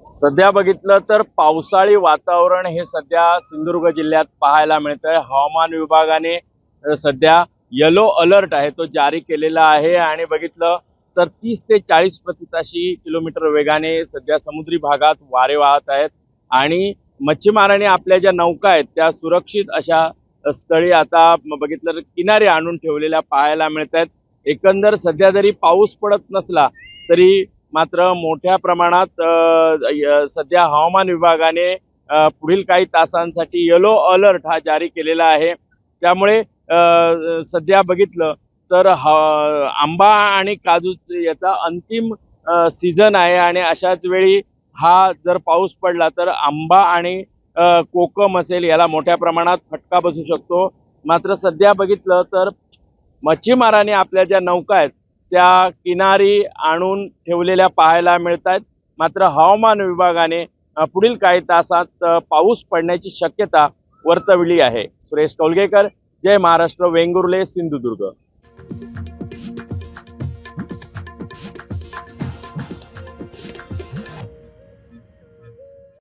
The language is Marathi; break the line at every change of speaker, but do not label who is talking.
सध्या बघितलं तर पावसाळी वातावरण हे सध्या सिंधुदुर्ग जिल्ह्यात पाहायला मिळतंय। हवामान विभागाने सध्या येलो अलर्ट आहे तो जारी केलेला आहे आणि बघितलं तर 30 ते 40 प्रति ताशी किलोमीटर वेगाने सध्या समुद्री भागात वारे वाहत आहेत आणि मच्छीमारांनी आपल्या ज्या नौका आहेत त्या सुरक्षित अशा स्थळी आता बघितलं तर किनारे आणून ठेवलेल्या पाहायला मिळत आहेत। एकंदर सध्या जरी पाऊस पडत नसला तरी मात्र मोठ्या प्रमाणात सध्या हवामान विभागाने पुढील काही तासांसाठी येलो अलर्ट हा जारी केलेला आहे। त्यामुळे सध्या बघितलं तर आंबा आणि काजू याचा अंतिम सीझन आहे आणि अशाच वेळी हा जर पाऊस पडला तर आंबा आणि कोकम असेल याला मोठ्या प्रमाणात फटका बसू शकतो। मात्र सध्या बघितलं तर मच्छीमारांनी आपल्या ज्या नौका आहेत त्या किनारी आणून ठेवलेल्या पाहायला मिळत आहेत। मात्र हवामान विभागाने पुढील काही तासात पाऊस पडण्याची शक्यता वर्तवली आहे। सुरेश कौलगेकर, जय महाराष्ट्र, वेंगुर्ले, सिंधुदुर्ग।